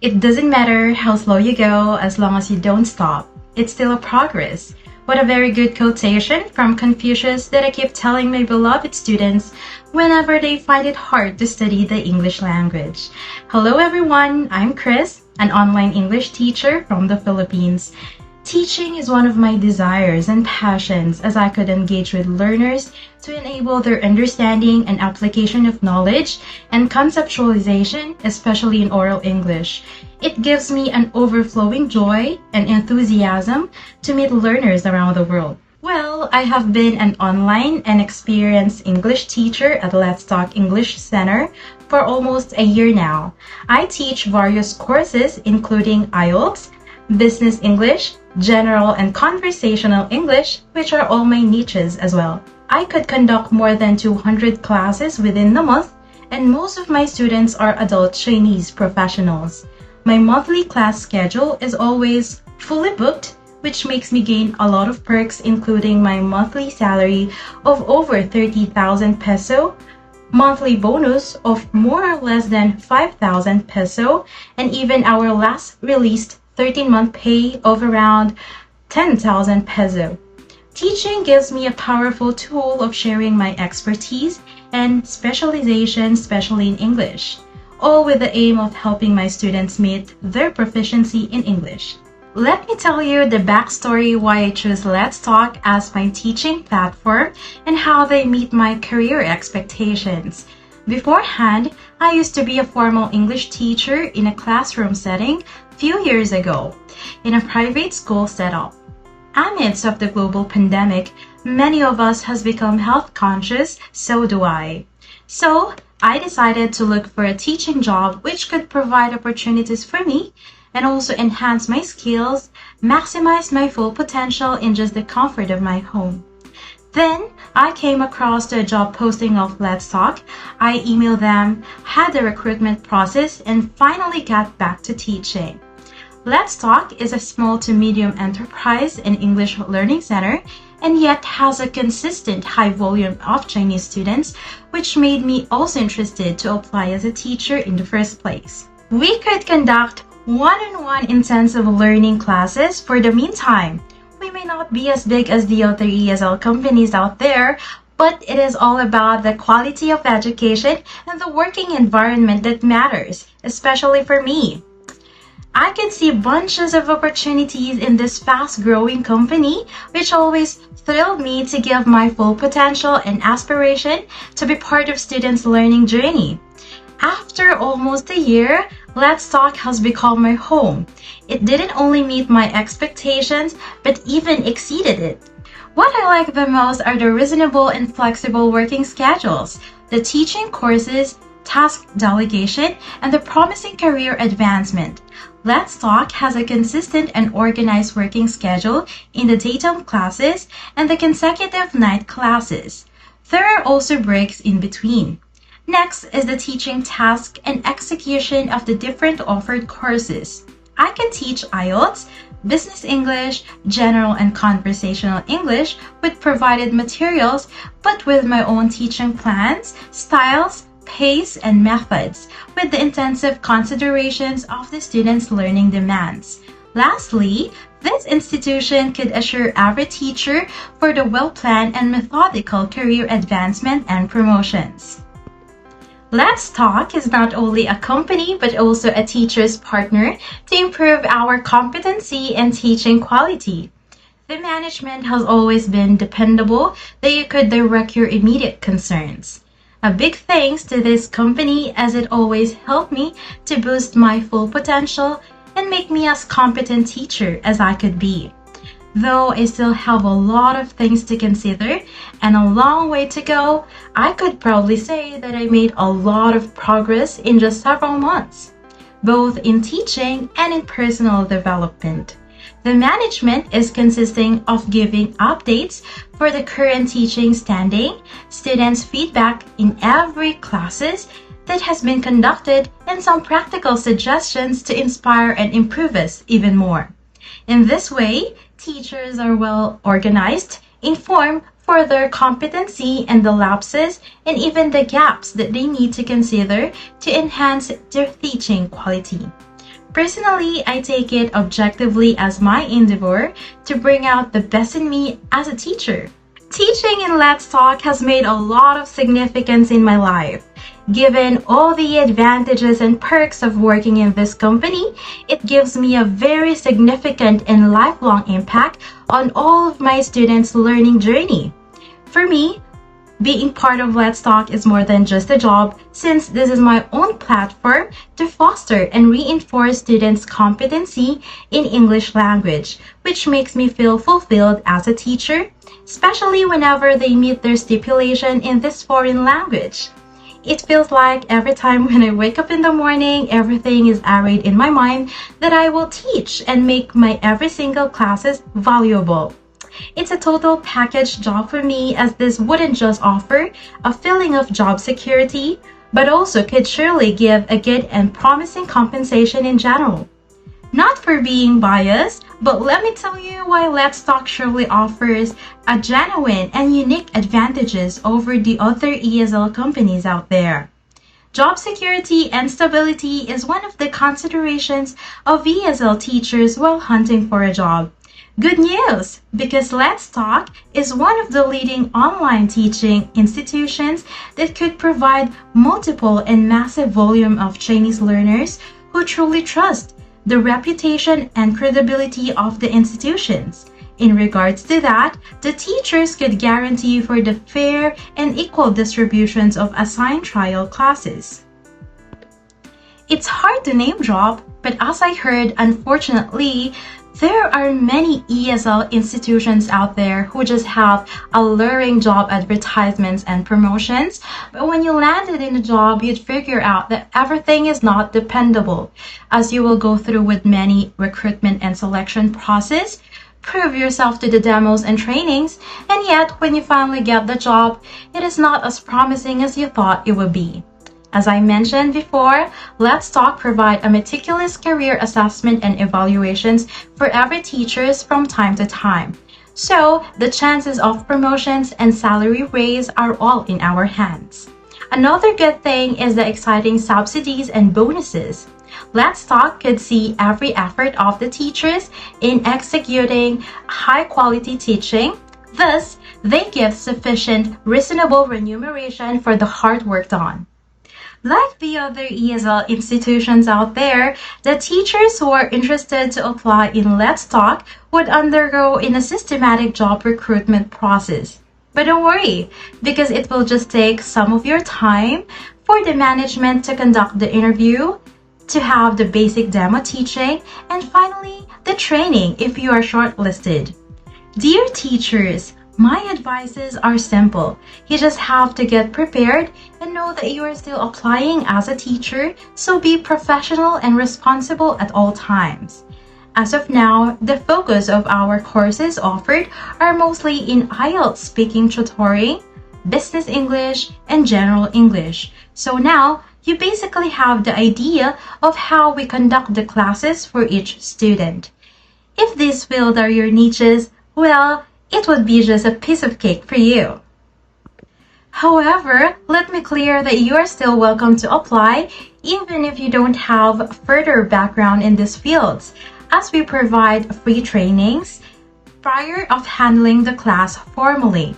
It doesn't matter how slow you go as long as you don't stop. It's still a progress. What a very good quotation from Confucius that I keep telling my beloved students whenever they find it hard to study the English language. Hello everyone, I'm Chris, an online English teacher from the Philippines. Teaching is one of my desires and passions as I could engage with learners to enable their understanding and application of knowledge and conceptualization, especially in oral English. It gives me an overflowing joy and enthusiasm to meet learners around the world. Well, I have been an online and experienced English teacher at Let's Talk English Center for almost a year now. I teach various courses including IELTS, Business English, General and Conversational English, which are all my niches as well. I could conduct more than 200 classes within the month, and most of my students are adult Chinese professionals. My monthly class schedule is always fully booked, which makes me gain a lot of perks, including my monthly salary of over 30,000 peso, monthly bonus of more or less than 5,000 peso, and even our last released 13-month pay of around 10,000 peso. Teaching gives me a powerful tool of sharing my expertise and specialization, especially in English, all with the aim of helping my students meet their proficiency in English. Let me tell you the backstory why I chose Let's Talk as my teaching platform and how they meet my career expectations. Beforehand, I used to be a formal English teacher in a classroom setting few years ago in a private school setup. Amidst of the global pandemic, many of us has become health conscious, so do I. So I decided to look for a teaching job which could provide opportunities for me and also enhance my skills, maximize my full potential in just the comfort of my home. Then I came across the job posting of Let's Talk. I emailed them, had the recruitment process, and finally got back to teaching. Let's Talk is a small to medium enterprise and English learning center and yet has a consistent high volume of Chinese students, which made me also interested to apply as a teacher in the first place. We could conduct one-on-one intensive learning classes for the meantime. We may not be as big as the other ESL companies out there, but it is all about the quality of education and the working environment that matters, especially for me. I can see bunches of opportunities in this fast-growing company, which always thrilled me to give my full potential and aspiration to be part of students' learning journey. After almost a year, Let's Talk has become my home. It didn't only meet my expectations, but even exceeded it. What I like the most are the reasonable and flexible working schedules, the teaching courses, task delegation, and the promising career advancement. Let's Talk has a consistent and organized working schedule in the daytime classes and the consecutive night classes. There are also breaks in between. Next is the teaching task and execution of the different offered courses. I can teach IELTS, Business English, General and Conversational English with provided materials, but with my own teaching plans, styles, pace, and methods, with the intensive considerations of the students' learning demands. Lastly, this institution could assure every teacher for the well-planned and methodical career advancement and promotions. Let's Talk is not only a company but also a teacher's partner to improve our competency and teaching quality. The management has always been dependable that you could direct your immediate concerns. A big thanks to this company as it always helped me to boost my full potential and make me as competent teacher as I could be. Though I still have a lot of things to consider and a long way to go, I could proudly say that I made a lot of progress in just several months, both in teaching and in personal development. The management is consisting of giving updates for the current teaching standing, students' feedback in every classes that has been conducted, and some practical suggestions to inspire and improve us even more. In this way, teachers are well organized, informed for their competency and the lapses and even the gaps that they need to consider to enhance their teaching quality. Personally, I take it objectively as my endeavor to bring out the best in me as a teacher. Teaching in Let's Talk has made a lot of significance in my life. Given all the advantages and perks of working in this company, it gives me a very significant and lifelong impact on all of my students' learning journey. For me, being part of Let's Talk is more than just a job, since this is my own platform to foster and reinforce students' competency in English language, which makes me feel fulfilled as a teacher, especially whenever they meet their stipulation in this foreign language. It feels like every time when I wake up in the morning, everything is arrayed in my mind that I will teach and make my every single classes valuable. It's a total package job for me, as this wouldn't just offer a feeling of job security, but also could surely give a good and promising compensation in general. Not for being biased, but let me tell you why Let's Talk surely offers a genuine and unique advantages over the other ESL companies out there. Job security and stability is one of the considerations of ESL teachers while hunting for a job. Good news, because Let's Talk is one of the leading online teaching institutions that could provide multiple and massive volume of Chinese learners who truly trust the reputation and credibility of the institutions. In regards to that, the teachers could guarantee for the fair and equal distributions of assigned trial classes. It's hard to name drop, but as I heard, unfortunately, there are many ESL institutions out there who just have alluring job advertisements and promotions, but when you landed in a job, you'd figure out that everything is not dependable, as you will go through with many recruitment and selection process, prove yourself to the demos and trainings, and yet when you finally get the job, it is not as promising as you thought it would be. As I mentioned before, Let's Talk provide a meticulous career assessment and evaluations for every teachers from time to time. So, the chances of promotions and salary raise are all in our hands. Another good thing is the exciting subsidies and bonuses. Let's Talk could see every effort of the teachers in executing high-quality teaching. Thus, they give sufficient, reasonable remuneration for the hard work done. Like the other ESL institutions out there, the teachers who are interested to apply in Let's Talk would undergo in a systematic job recruitment process. But don't worry, because it will just take some of your time for the management to conduct the interview, to have the basic demo teaching, and finally, the training if you are shortlisted. Dear teachers, my advices are simple. You just have to get prepared and know that you are still applying as a teacher, so be professional and responsible at all times. As of now, the focus of our courses offered are mostly in IELTS speaking tutoring, business English, and general English. So now, you basically have the idea of how we conduct the classes for each student. If these fields are your niches, well, it would be just a piece of cake for you. However, let me clear that you are still welcome to apply even if you don't have further background in these fields, as we provide free trainings prior of handling the class formally.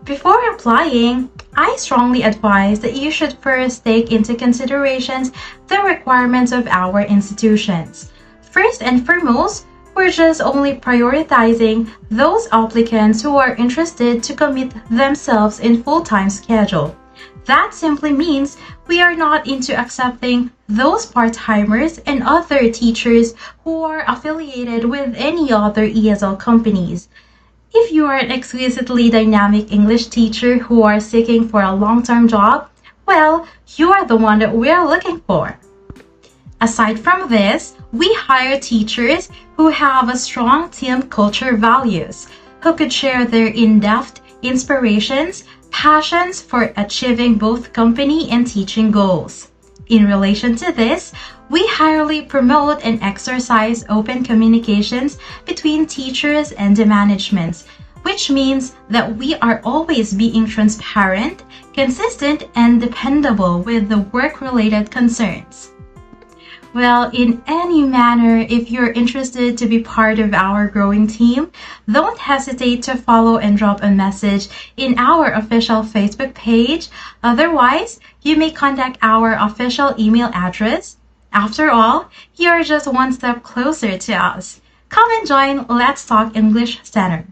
Before applying, I strongly advise that you should first take into considerations the requirements of our institutions. First and foremost, we're just only prioritizing those applicants who are interested to commit themselves in full-time schedule. That simply means we are not into accepting those part-timers and other teachers who are affiliated with any other ESL companies. If you are an exquisitely dynamic English teacher who are seeking for a long-term job, well, you are the one that we are looking for. Aside from this, we hire teachers who have a strong team culture values, who could share their in-depth inspirations, passions for achieving both company and teaching goals. In relation to this, we highly promote and exercise open communications between teachers and the management, which means that we are always being transparent, consistent, and dependable with the work-related concerns. Well, in any manner, if you're interested to be part of our growing team, don't hesitate to follow and drop a message in our official Facebook page. Otherwise, you may contact our official email address. After all, you're just one step closer to us. Come and join Let's Talk English Center.